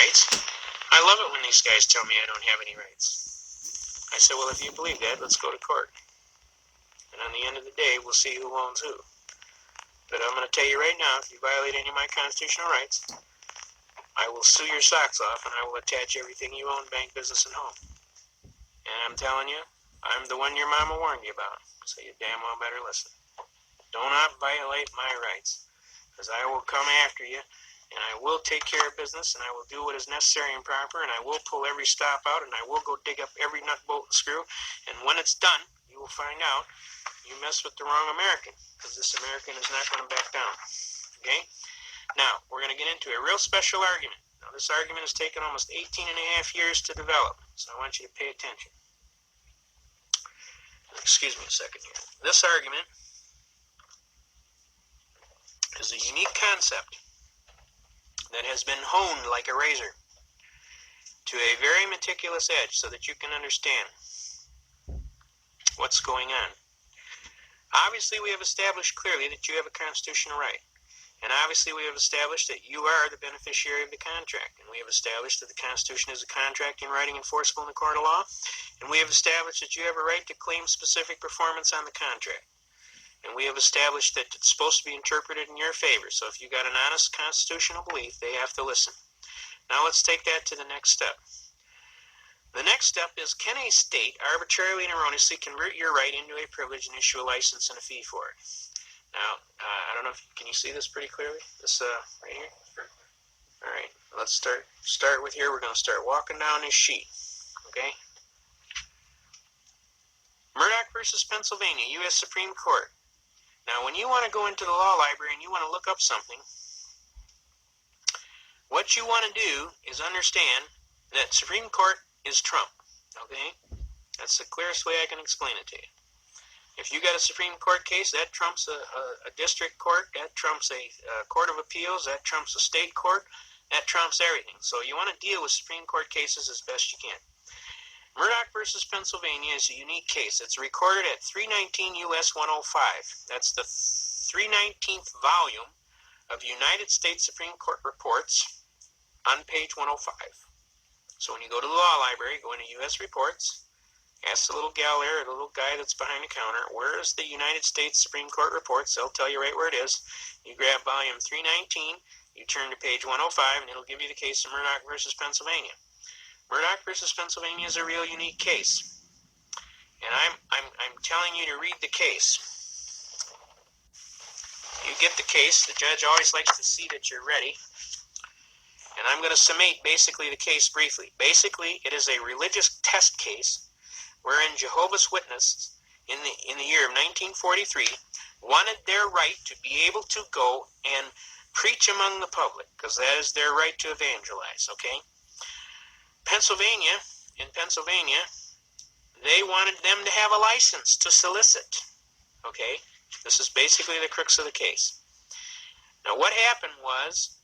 rights. I love it when these guys tell me I don't have any rights. I said, well, if you believe that, let's go to court. And on the end of the day, we'll see who owns who. But I'm going to tell you right now, if you violate any of my constitutional rights, I will sue your socks off and I will attach everything you own, bank, business, and home. And I'm telling you, I'm the one your mama warned you about. So you damn well better listen. Do not violate my rights, because I will come after you, and I will take care of business, and I will do what is necessary and proper, and I will pull every stop out, and I will go dig up every nut, bolt, and screw. And when it's done, you will find out you messed with the wrong American, because this American is not going to back down. Okay? Now, we're going to get into a real special argument. Now, this argument has taken almost 18 and a half years to develop, so I want you to pay attention. Excuse me a second here. This argument is a unique concept that has been honed like a razor to a very meticulous edge so that you can understand what's going on. Obviously, we have established clearly that you have a constitutional right. And obviously, we have established that you are the beneficiary of the contract. And we have established that the Constitution is a contract in writing enforceable in the court of law. And we have established that you have a right to claim specific performance on the contract. And we have established that it's supposed to be interpreted in your favor. So if you've got an honest constitutional belief, they have to listen. Now let's take that to the next step. The next step is, can a state arbitrarily and erroneously convert your right into a privilege and issue a license and a fee for it? Now, I don't know if, can you see this pretty clearly? This right here? All right, let's start with here. We're going to start walking down this sheet, okay? Murdoch versus Pennsylvania, U.S. Supreme Court. Now, when you want to go into the law library and you want to look up something, what you want to do is understand that Supreme Court is Trump, okay? That's the clearest way I can explain it to you. If you got a Supreme Court case, that trumps a district court, that trumps a court of appeals, that trumps a state court, that trumps everything. So you want to deal with Supreme Court cases as best you can. Murdoch versus Pennsylvania is a unique case. It's recorded at 319 U.S. 105. That's the 319th volume of United States Supreme Court reports on page 105. So when you go to the law library, go into U.S. reports, ask the little gal there, the little guy that's behind the counter, where is the United States Supreme Court reports? They'll tell you right where it is. You grab volume 319, you turn to page 105, and it'll give you the case of Murdoch versus Pennsylvania. Murdoch versus Pennsylvania is a real unique case. And I'm telling you to read the case. You get the case. The judge always likes to see that you're ready. And I'm going to summate basically the case briefly. Basically, it is a religious test case wherein Jehovah's Witnesses in the year of 1943 wanted their right to be able to go and preach among the public, because that is their right to evangelize, okay? In Pennsylvania, they wanted them to have a license to solicit, okay? This is basically the crux of the case. Now, what happened was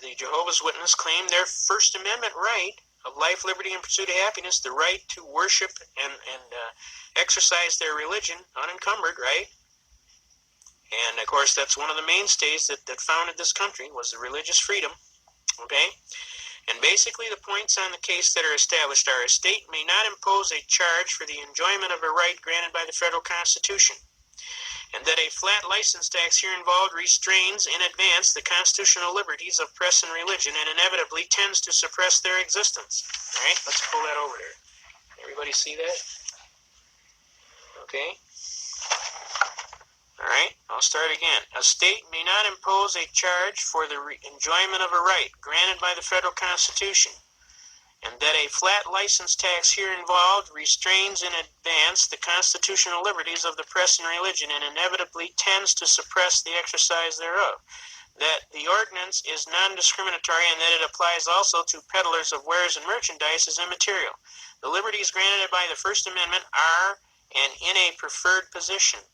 the Jehovah's Witnesses claimed their First Amendment right of life, liberty, and pursuit of happiness, the right to worship and exercise their religion unencumbered, right? And, of course, that's one of the mainstays that founded this country, was the religious freedom, okay? And basically the points on the case that are established are: a state may not impose a charge for the enjoyment of a right granted by the federal Constitution, and that a flat license tax here involved restrains in advance the constitutional liberties of press and religion and inevitably tends to suppress their existence. All right, let's pull that over there. Everybody see that? Okay. All right, I'll start again. A state may not impose a charge for the enjoyment of a right granted by the federal Constitution, and that a flat license tax here involved restrains in advance the constitutional liberties of the press and religion and inevitably tends to suppress the exercise thereof. That the ordinance is non-discriminatory and that it applies also to peddlers of wares and merchandise is immaterial. The liberties granted by the First Amendment are and in a preferred position.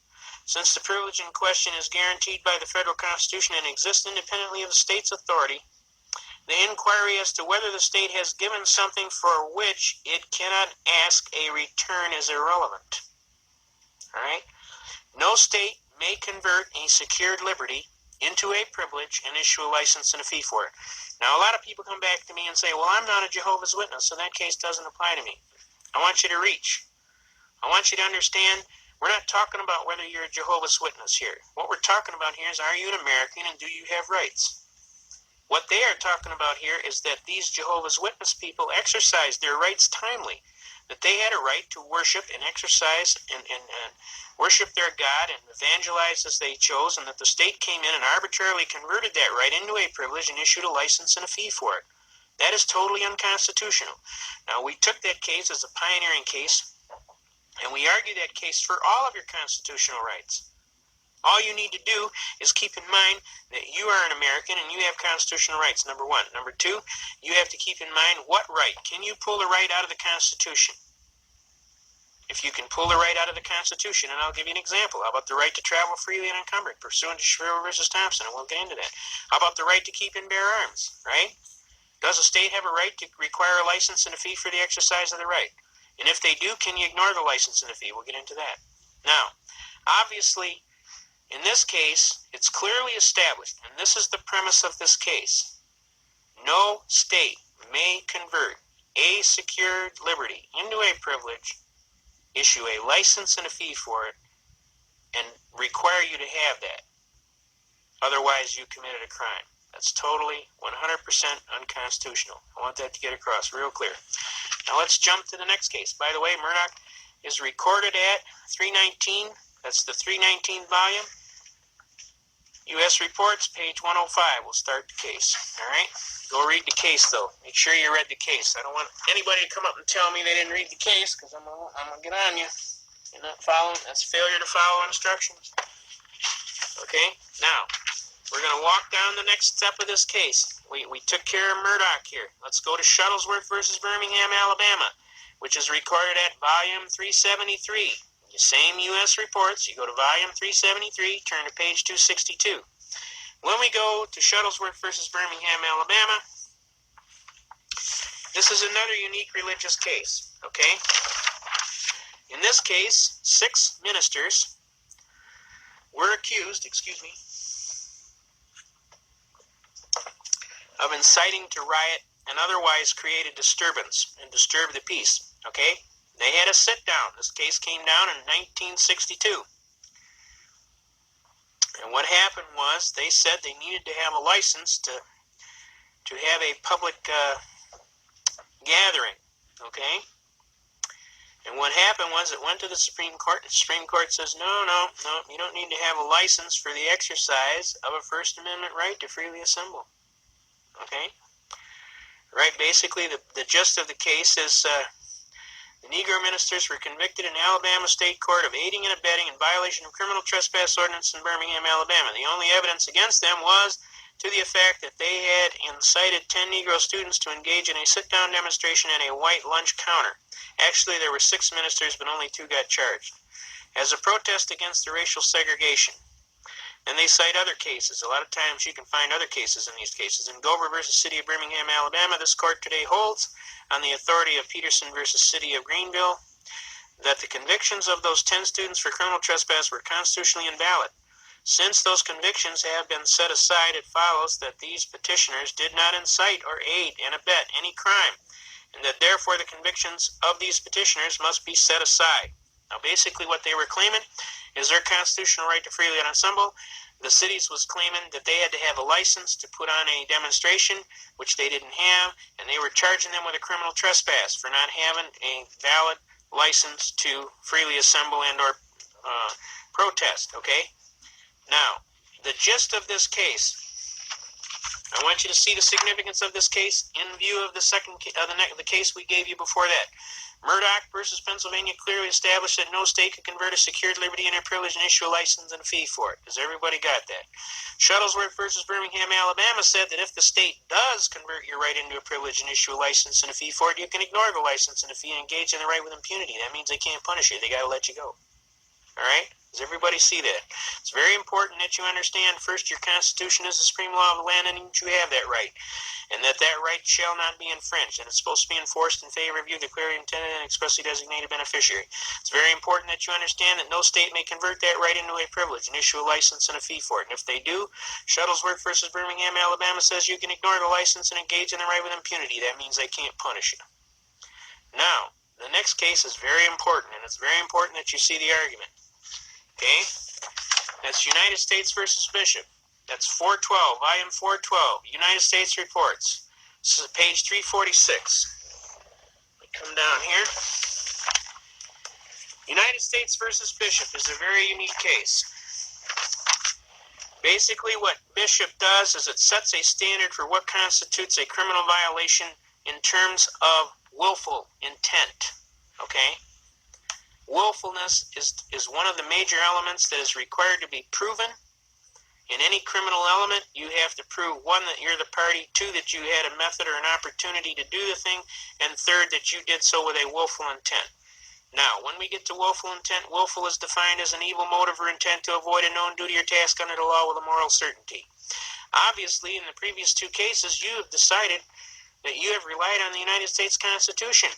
Since the privilege in question is guaranteed by the federal Constitution and exists independently of the state's authority, the inquiry as to whether the state has given something for which it cannot ask a return is irrelevant. All right? No state may convert a secured liberty into a privilege and issue a license and a fee for it. Now, a lot of people come back to me and say, well, I'm not a Jehovah's Witness, so that case doesn't apply to me. I want you to reach. I want you to understand, we're not talking about whether you're a Jehovah's Witness here. What we're talking about here is, are you an American and do you have rights? What they are talking about here is that these Jehovah's Witness people exercised their rights timely, that they had a right to worship and exercise and worship their God and evangelize as they chose, and that the state came in and arbitrarily converted that right into a privilege and issued a license and a fee for it. That is totally unconstitutional. Now, we took that case as a pioneering case, and we argued that case for all of your constitutional rights. All you need to do is keep in mind that you are an American and you have constitutional rights, number one. Number two, you have to keep in mind what right. Can you pull the right out of the Constitution? If you can pull the right out of the Constitution, and I'll give you an example. How about the right to travel freely and unencumbered, pursuant to Shriver versus Thompson, and we'll get into that. How about the right to keep and bear arms, right? Does a state have a right to require a license and a fee for the exercise of the right? And if they do, can you ignore the license and the fee? We'll get into that. Now, obviously, in this case, it's clearly established, and this is the premise of this case. No state may convert a secured liberty into a privilege, issue a license and a fee for it, and require you to have that. Otherwise, you committed a crime. That's totally 100% unconstitutional. I want that to get across real clear. Now let's jump to the next case. By the way, Murdoch is recorded at 319. That's the 319 volume. U.S. Reports, page 105. We'll start the case. All right? Go read the case, though. Make sure you read the case. I don't want anybody to come up and tell me they didn't read the case, because I'm going to get on you. You're not following. That's failure to follow instructions. Okay? Now, we're going to walk down the next step of this case. We took care of Murdoch here. Let's go to Shuttlesworth versus Birmingham, Alabama, which is recorded at volume 373. The same U.S. Reports. You go to volume 373, turn to page 262. When we go to Shuttlesworth versus Birmingham, Alabama, this is another unique religious case, okay? In this case, 6 ministers were accused, of inciting to riot and otherwise create a disturbance and disturb the peace, okay? They had a sit-down. This case came down in 1962. And what happened was they said they needed to have a license to have a public gathering, okay? And what happened was it went to the Supreme Court, and the Supreme Court says, no, you don't need to have a license for the exercise of a First Amendment right to freely assemble, okay? Right, basically the gist of the case is the Negro ministers were convicted in Alabama State Court of aiding and abetting in violation of criminal trespass ordinance in Birmingham, Alabama. The only evidence against them was to the effect that they had incited 10 Negro students to engage in a sit-down demonstration at a white lunch counter. Actually, there were 6 ministers, but only 2 got charged, as a protest against the racial segregation. And they cite other cases. A lot of times you can find other cases in these cases. In Gover versus City of Birmingham, Alabama, this court today holds, on the authority of Peterson versus City of Greenville, that the convictions of those 10 students for criminal trespass were constitutionally invalid. Since those convictions have been set aside, it follows that these petitioners did not incite or aid and abet any crime, and that therefore the convictions of these petitioners must be set aside. Now, basically what they were claiming is their constitutional right to freely assemble. The cities was claiming that they had to have a license to put on a demonstration, which they didn't have, and they were charging them with a criminal trespass for not having a valid license to freely assemble and or protest, okay? Now, the gist of this case, I want you to see the significance of this case in view of the case we gave you before that. Murdoch versus Pennsylvania clearly established that no state could convert a secured liberty into a privilege and issue a license and a fee for it. Has everybody got that? Shuttlesworth versus Birmingham, Alabama said that if the state does convert your right into a privilege and issue a license and a fee for it, you can ignore the license and a fee and engage in the right with impunity. That means they can't punish you. They got to let you go. All right? Does everybody see that? It's very important that you understand, first, your Constitution is the supreme law of the land, and you have that right. And that right shall not be infringed, and it's supposed to be enforced in favor of you, the clearly intended and expressly designated beneficiary. It's very important that you understand that no state may convert that right into a privilege and issue a license and a fee for it. And if they do, Shuttlesworth versus Birmingham, Alabama says you can ignore the license and engage in the right with impunity. That means they can't punish you. Now, the next case is very important, and it's very important that you see the argument. Okay? That's United States versus Bishop. That's 412, volume 412, United States Reports. This is page 346. We come down here. United States versus Bishop is a very unique case. Basically, what Bishop does is it sets a standard for what constitutes a criminal violation in terms of willful intent. Okay? Willfulness is one of the major elements that is required to be proven. In any criminal element, you have to prove, one, that you're the party, two, that you had a method or an opportunity to do the thing, and third, that you did so with a willful intent. Now, when we get to willful intent, willful is defined as an evil motive or intent to avoid a known duty or task under the law with a moral certainty. Obviously, in the previous two cases, you have decided that you have relied on the United States Constitution.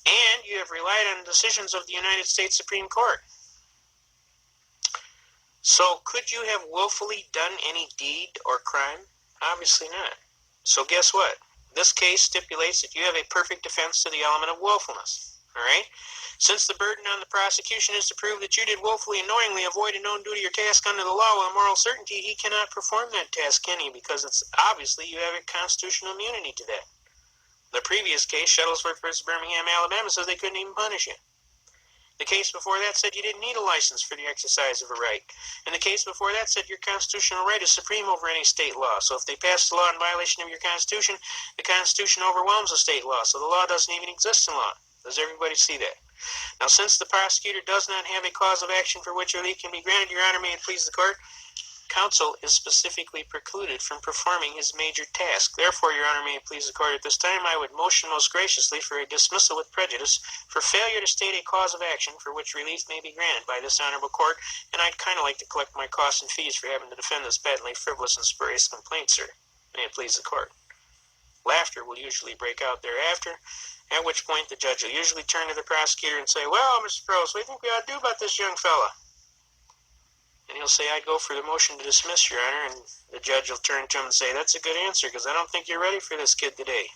And you have relied on decisions of the United States Supreme Court. So, could you have willfully done any deed or crime? Obviously not. So guess what? This case stipulates that you have a perfect defense to the element of willfulness. All right? Since the burden on the prosecution is to prove that you did willfully and knowingly avoid a known duty or task under the law with a moral certainty, he cannot perform that task, can he? Because it's obviously you have a constitutional immunity to that. The previous case, Shuttlesworth versus Birmingham, Alabama, says they couldn't even punish you. The case before that said you didn't need a license for the exercise of a right. And the case before that said your constitutional right is supreme over any state law. So if they pass a law in violation of your Constitution, the Constitution overwhelms the state law. So the law doesn't even exist in law. Does everybody see that? Now, since the prosecutor does not have a cause of action for which relief can be granted, Your Honor, may it please the court, counsel is specifically precluded from performing his major task. Therefore, Your Honor, may it please the court, at this time I would motion most graciously for a dismissal with prejudice for failure to state a cause of action for which relief may be granted by this honorable court, and I'd kind of like to collect my costs and fees for having to defend this patently frivolous and spurious complaint, sir. May it please the court. Laughter will usually break out thereafter, at which point the judge will usually turn to the prosecutor and say, "Well, Mr. Gross, what do you think we ought to do about this young fella?" And he'll say, "I'd go for the motion to dismiss, Your Honor." And the judge will turn to him and say, "That's a good answer, because I don't think you're ready for this kid today."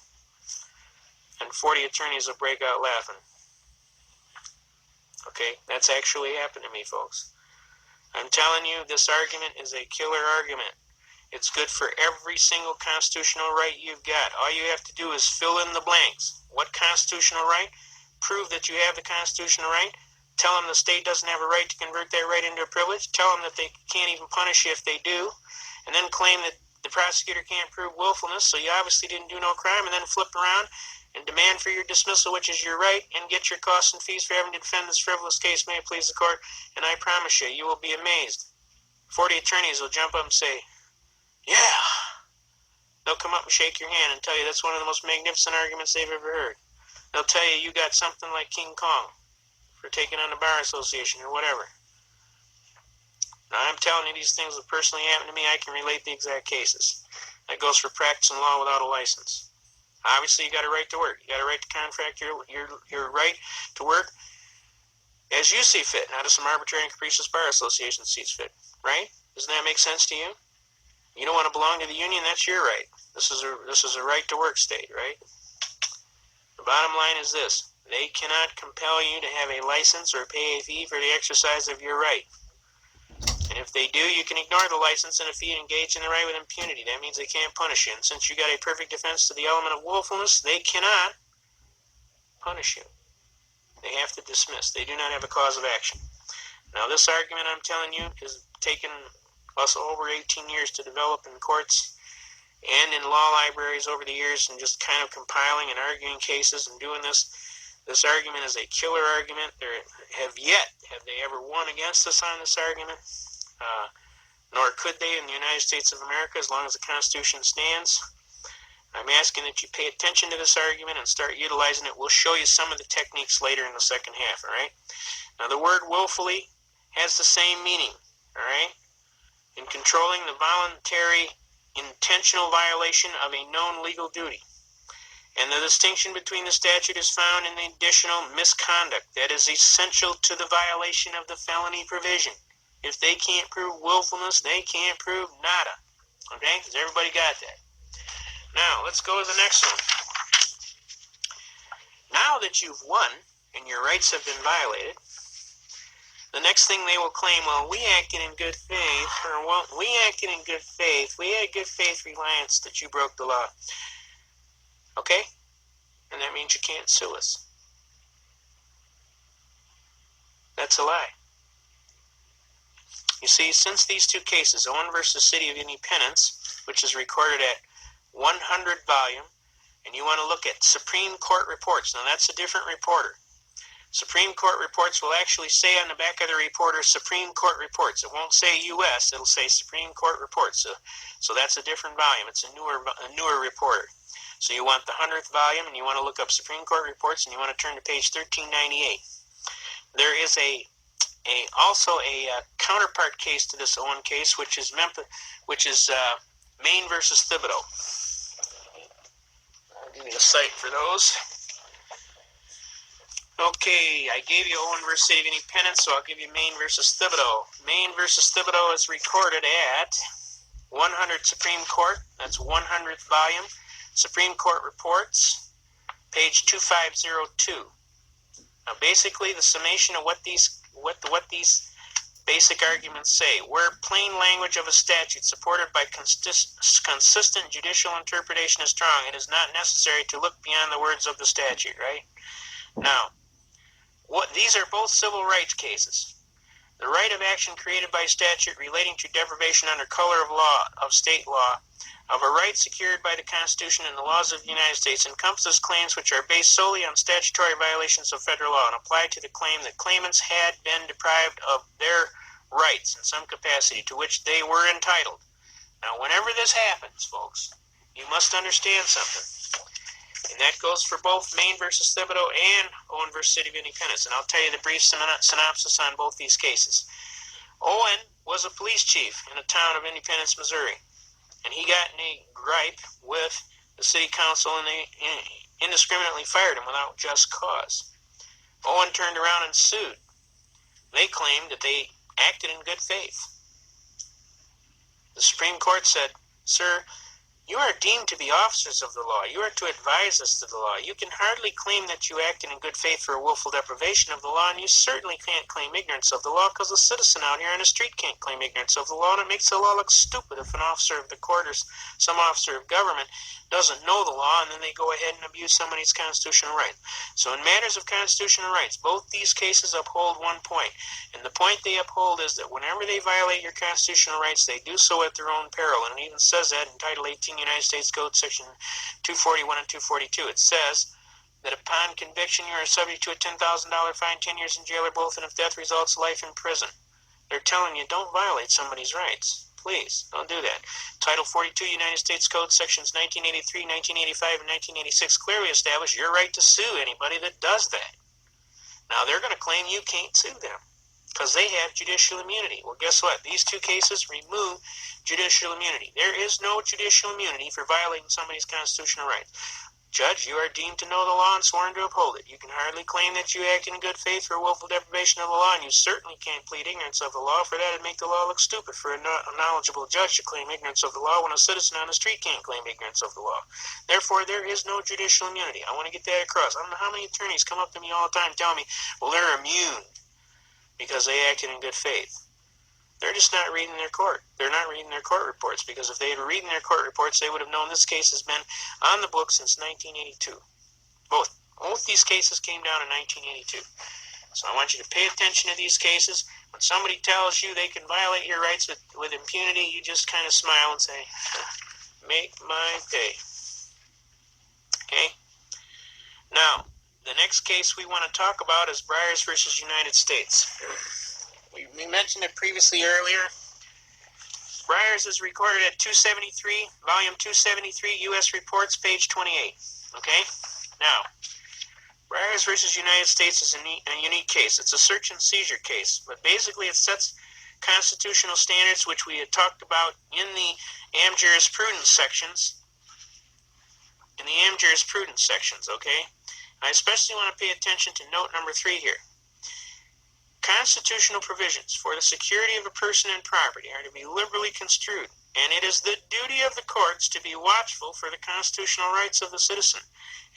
And 40 attorneys will break out laughing. Okay, that's actually happened to me, folks. I'm telling you, this argument is a killer argument. It's good for every single constitutional right you've got. All you have to do is fill in the blanks. What constitutional right? Prove that you have the constitutional right. Tell them the state doesn't have a right to convert that right into a privilege. Tell them that they can't even punish you if they do. And then claim that the prosecutor can't prove willfulness, so you obviously didn't do no crime, and then flip around and demand for your dismissal, which is your right, and get your costs and fees for having to defend this frivolous case, may it please the court. And I promise you, you will be amazed. 40 attorneys will jump up and say, "Yeah." They'll come up and shake your hand and tell you that's one of the most magnificent arguments they've ever heard. They'll tell you got something like King Kong for taking on the Bar Association or whatever. Now, I'm telling you these things that personally happened to me. I can relate the exact cases. That goes for practicing law without a license. Obviously, you got a right to work. You got a right to contract your right to work as you see fit, not as some arbitrary and capricious Bar Association sees fit. Right? Doesn't that make sense to you? You don't want to belong to the union, that's your right. This is a right to work state, right? The bottom line is this. They cannot compel you to have a license or pay a fee for the exercise of your right. And if they do, you can ignore the license and a fee and engage in the right with impunity. That means they can't punish you. And since you got a perfect defense to the element of willfulness, they cannot punish you. They have to dismiss. They do not have a cause of action. Now, this argument I'm telling you has taken us over 18 years to develop in courts and in law libraries over the years, and just kind of compiling and arguing cases and doing this. This argument is a killer argument. Have they ever won against us on this argument? Nor could they in the United States of America as long as the Constitution stands. I'm asking that you pay attention to this argument and start utilizing it. We'll show you some of the techniques later in the second half, all right? Now, the word willfully has the same meaning, all right? In controlling the voluntary, intentional violation of a known legal duty. And the distinction between the statute is found in the additional misconduct that is essential to the violation of the felony provision. If they can't prove willfulness, they can't prove nada. Okay? Because everybody got that. Now, let's go to the next one. Now that you've won and your rights have been violated, the next thing they will claim, well, we acted in good faith, or well, we acted in good faith. We had good faith reliance that you broke the law. Okay? And that means you can't sue us. That's a lie. You see, since these two cases, Owen versus City of Independence, which is recorded at 100 volume, and you want to look at Supreme Court reports. Now, that's a different reporter. Supreme Court reports will actually say on the back of the reporter, Supreme Court reports. It won't say U.S., it'll say Supreme Court reports. So that's a different volume. It's a newer reporter. So you want the 100th volume, and you want to look up Supreme Court reports, and you want to turn to page 1398. There is also a counterpart case to this Owen case, which is Maine versus Thibodeau. I'll give you a site for those. Okay, I gave you Owen versus City of Independence, so I'll give you Maine versus Thibodeau. Maine versus Thibodeau is recorded at 100 Supreme Court. That's 100th volume. Supreme Court Reports, page 2502. Now, basically, the summation of what these basic arguments say. Where plain language of a statute supported by consistent judicial interpretation is strong, it is not necessary to look beyond the words of the statute, right? Now, these are both civil rights cases. The right of action created by statute relating to deprivation under color of law, of state law, of a right secured by the Constitution and the laws of the United States encompasses claims which are based solely on statutory violations of federal law and apply to the claim that claimants had been deprived of their rights in some capacity to which they were entitled. Now, whenever this happens, folks, you must understand something. And that goes for both Maine versus Thibodeau and Owen versus City of Independence. And I'll tell you the brief synopsis on both these cases. Owen was a police chief in the town of Independence, Missouri. And he got in a gripe with the city council, and they indiscriminately fired him without just cause. Owen turned around and sued. They claimed that they acted in good faith. The Supreme Court said, "Sir, you are deemed to be officers of the law. You are to advise us to the law. You can hardly claim that you acted in good faith for a willful deprivation of the law, and you certainly can't claim ignorance of the law because a citizen out here in the street can't claim ignorance of the law, and it makes the law look stupid if an officer of the court or some officer of government doesn't know the law, and then they go ahead and abuse somebody's constitutional right." So in matters of constitutional rights, both these cases uphold one point, and the point they uphold is that whenever they violate your constitutional rights, they do so at their own peril, and it even says that in Title 18 United States Code Section 241 and 242. It says that upon conviction you are subject to a $10,000 fine, 10 years in jail, or both, and if death results, life in prison. They're telling you, don't violate somebody's rights. Please, don't do that. Title 42 United States Code Sections 1983, 1985, and 1986 clearly establish your right to sue anybody that does that. Now, they're going to claim you can't sue them because they have judicial immunity. Well, guess what? These two cases remove judicial immunity. There is no judicial immunity for violating somebody's constitutional rights. Judge, you are deemed to know the law and sworn to uphold it. You can hardly claim that you acted in good faith for willful deprivation of the law, and you certainly can't plead ignorance of the law. For that, it'd make the law look stupid for a knowledgeable judge to claim ignorance of the law when a citizen on the street can't claim ignorance of the law. Therefore, there is no judicial immunity. I want to get that across. I don't know how many attorneys come up to me all the time telling me, well, they're immune because they acted in good faith. They're just not reading their court. They're not reading their court reports, because if they were reading their court reports, they would have known this case has been on the books since 1982. Both these cases came down in 1982. So I want you to pay attention to these cases. When somebody tells you they can violate your rights with impunity, you just kind of smile and say, make my day. Okay? Now, the next case we want to talk about is Briers versus United States. We mentioned it previously earlier. Briers is recorded at 273, volume 273, U.S. Reports, page 28. Okay? Now, Byers versus United States is a unique case. It's a search and seizure case, but basically it sets constitutional standards, which we had talked about in the AM jurisprudence sections. Okay? I especially want to pay attention to note number 3 here. Constitutional provisions for the security of a person and property are to be liberally construed, and it is the duty of the courts to be watchful for the constitutional rights of the citizen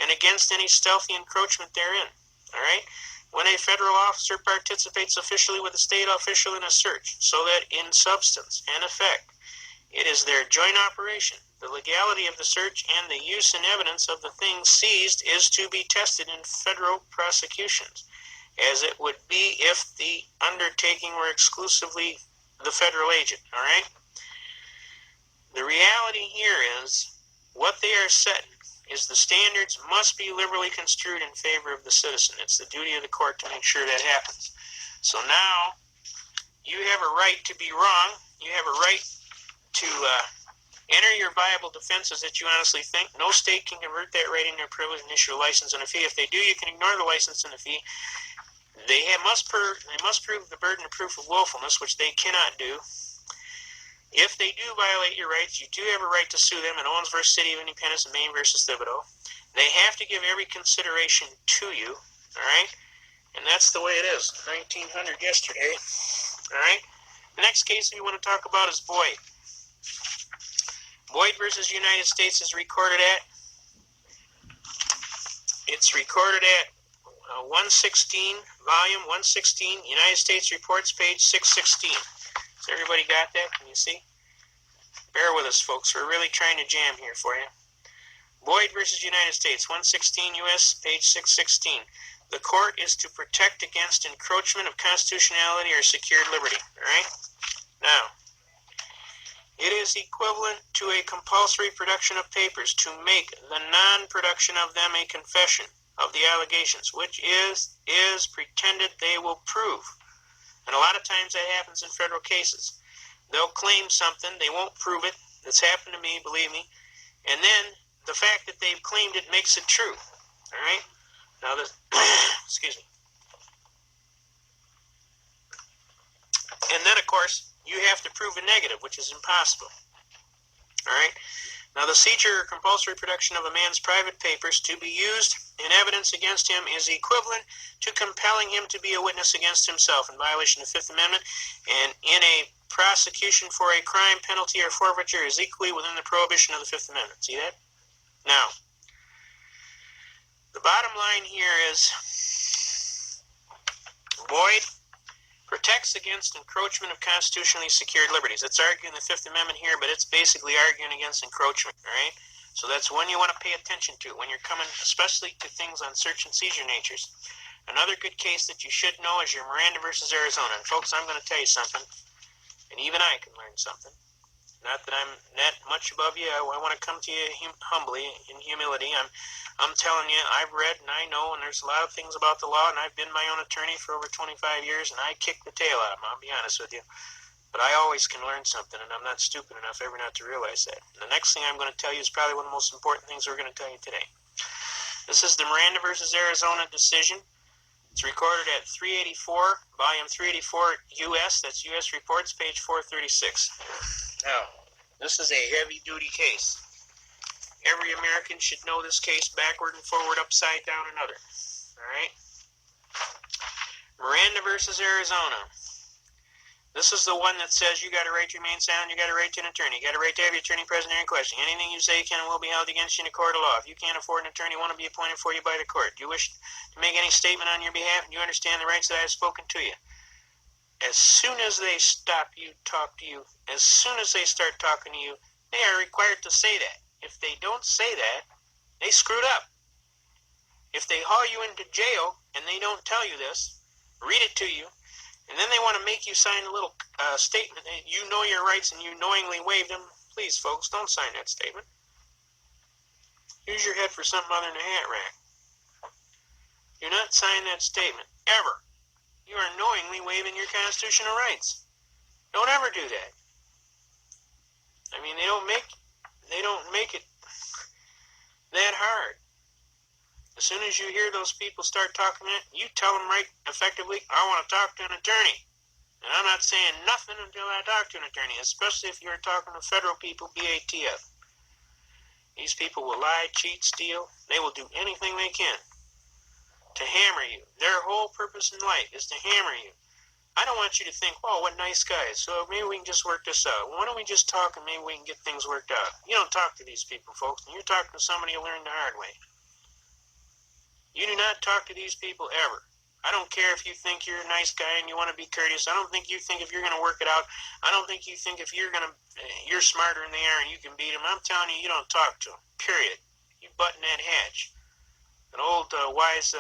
and against any stealthy encroachment therein. All right? When a federal officer participates officially with a state official in a search, so that in substance and effect it is their joint operation, the legality of the search and the use and evidence of the things seized is to be tested in federal prosecutions, as it would be if the undertaking were exclusively the federal agent. All right? The reality here is what they are setting is the standards must be liberally construed in favor of the citizen. It's the duty of the court to make sure that happens. So now you have a right to be wrong. You have a right to enter your viable defenses that you honestly think. No state can convert that right into a privilege and issue a license and a fee. If they do, you can ignore the license and the fee. They must prove the burden of proof of willfulness, which they cannot do. If they do violate your rights, you do have a right to sue them in Owens versus City of Independence and Maine versus Thibodeau. They have to give every consideration to you, all right? And that's the way it is. 1900 yesterday, all right? The next case we want to talk about is Boyd. Boyd versus United States is recorded at, 116, volume 116, United States Reports, page 616. So everybody got that? Can you see? Bear with us, folks. We're really trying to jam here for you. Boyd versus United States, 116 U.S., page 616. The court is to protect against encroachment of constitutionality or secured liberty. All right? Now, it is equivalent to a compulsory production of papers to make the non-production of them a confession of the allegations, which is pretended they will prove. And a lot of times that happens in federal cases. They'll claim something, they won't prove it. It's happened to me, believe me. And then the fact that they've claimed it makes it true. All right? Now, excuse me. And then, of course, you have to prove a negative, which is impossible. All right? Now, the seizure or compulsory production of a man's private papers to be used in evidence against him is equivalent to compelling him to be a witness against himself in violation of the Fifth Amendment, and in a prosecution for a crime, penalty, or forfeiture is equally within the prohibition of the Fifth Amendment. See that? Now, the bottom line here is Boyd protects against encroachment of constitutionally secured liberties. It's arguing the Fifth Amendment here, but it's basically arguing against encroachment, all right? So that's one you want to pay attention to when you're coming, especially to things on search and seizure natures. Another good case that you should know is your Miranda versus Arizona. And folks, I'm going to tell you something, and even I can learn something. Not that I'm that much above you. I want to come to you humbly, in humility. I'm telling you, I've read and I know, and there's a lot of things about the law, and I've been my own attorney for over 25 years, and I kick the tail out of them, I'll be honest with you. But I always can learn something, and I'm not stupid enough ever not to realize that. And the next thing I'm going to tell you is probably one of the most important things we're going to tell you today. This is the Miranda versus Arizona decision. It's recorded at 384, volume 384 U.S., that's U.S. Reports, page 436. Now, this is a heavy-duty case. Every American should know this case backward and forward, upside down, and other. All right? Miranda versus Arizona. This is the one that says you got a right to remain silent, you got a right to an attorney, you got a right to have your attorney present during questioning. Anything you say can and will be held against you in a court of law. If you can't afford an attorney, one will be appointed for you by the court. Do you wish to make any statement on your behalf, and you understand the rights that I have spoken to you? As soon as they stop you, talk to you, as soon as they start talking to you, they are required to say that. If they don't say that, they screwed up. If they haul you into jail and they don't tell you this, read it to you, and then they want to make you sign a little statement that you know your rights and you knowingly waived them, please, folks, don't sign that statement. Use your head for something other than a hat rack. Do not sign that statement, ever. You are knowingly waiving your constitutional rights. Don't ever do that. I mean, they don't make it that hard. As soon as you hear those people start talking that, you tell them right effectively, I want to talk to an attorney. And I'm not saying nothing until I talk to an attorney, especially if you're talking to federal people, BATF. These people will lie, cheat, steal. They will do anything they can to hammer you. Their whole purpose in life is to hammer you. I don't want you to think, oh, what nice guys. So maybe we can just work this out. Why don't we just talk and maybe we can get things worked out? You don't talk to these people, folks. And you're talking to somebody who learned the hard way. You do not talk to these people ever. I don't care if you think you're a nice guy and you want to be courteous. I don't think you think if you're going to work it out. I don't think you think if you're smarter than they are and you can beat them. I'm telling you, you don't talk to them. Period. You button that hatch. An old wise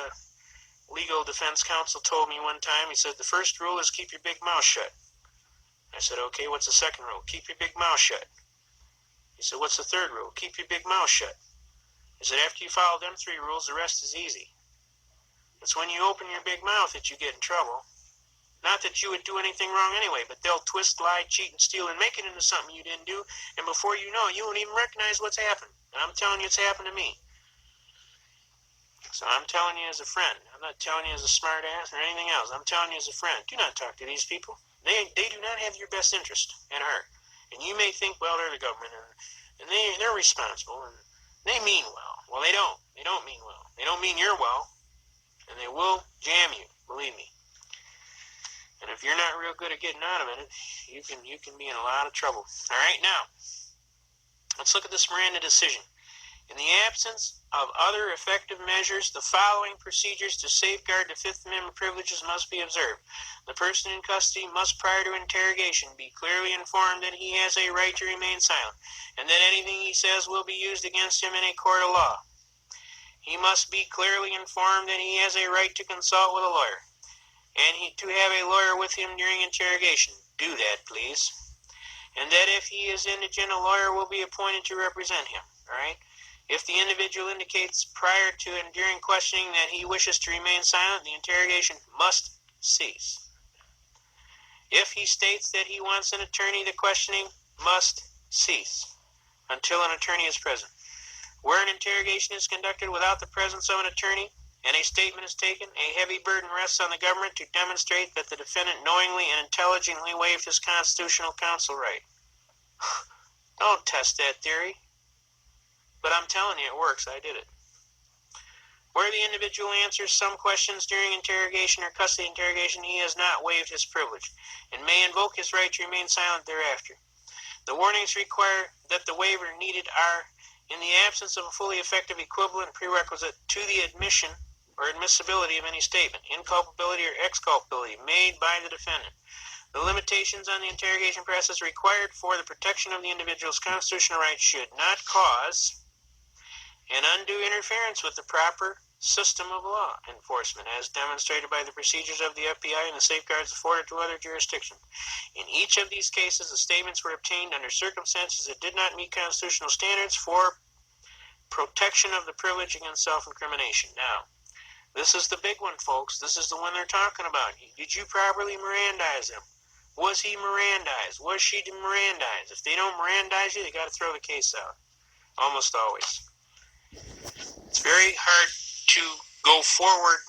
legal defense counsel told me one time. He said the first rule is keep your big mouth shut. I said, okay. What's the second rule? Keep your big mouth shut. He said, what's the third rule? Keep your big mouth shut. He said, after you follow them 3 rules, the rest is easy. It's when you open your big mouth that you get in trouble. Not that you would do anything wrong anyway, but they'll twist, lie, cheat, and steal and make it into something you didn't do, and before you know it, you won't even recognize what's happened. And I'm telling you, it's happened to me. So I'm telling you as a friend. I'm not telling you as a smart ass or anything else. I'm telling you as a friend. Do not talk to these people. They do not have your best interest at heart. And you may think, well, they're the government, and they're responsible, and they mean well. Well, they don't. They don't mean well. They don't mean your well. And they will jam you, believe me. And if you're not real good at getting out of it, you can be in a lot of trouble. All right, now, let's look at this Miranda decision. In the absence of other effective measures, the following procedures to safeguard the Fifth Amendment privileges must be observed. The person in custody must, prior to interrogation, be clearly informed that he has a right to remain silent, and that anything he says will be used against him in a court of law. He must be clearly informed that he has a right to consult with a lawyer, and to have a lawyer with him during interrogation. Do that, please. And that if he is indigent, a lawyer will be appointed to represent him. All right? If the individual indicates prior to and during questioning that he wishes to remain silent, the interrogation must cease. If he states that he wants an attorney, the questioning must cease until an attorney is present. Where an interrogation is conducted without the presence of an attorney and a statement is taken, a heavy burden rests on the government to demonstrate that the defendant knowingly and intelligently waived his constitutional counsel right. Don't test that theory. But I'm telling you, it works. I did it. Where the individual answers some questions during interrogation or custody interrogation, he has not waived his privilege and may invoke his right to remain silent thereafter. The warnings require that the waiver needed are, in the absence of a fully effective equivalent prerequisite to the admission or admissibility of any statement, inculpability or exculpability made by the defendant. The limitations on the interrogation process required for the protection of the individual's constitutional rights should not cause an undue interference with the proper system of law enforcement, as demonstrated by the procedures of the FBI and the safeguards afforded to other jurisdictions. In each of these cases, the statements were obtained under circumstances that did not meet constitutional standards for protection of the privilege against self-incrimination. Now, this is the big one, folks. This is the one they're talking about. Did you properly Mirandize him? Was he Mirandized? Was she Mirandized? If they don't Mirandize you, they got to throw the case out. Almost always. It's very hard to go forward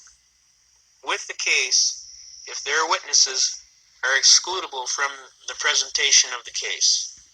with the case if their witnesses are excludable from the presentation of the case.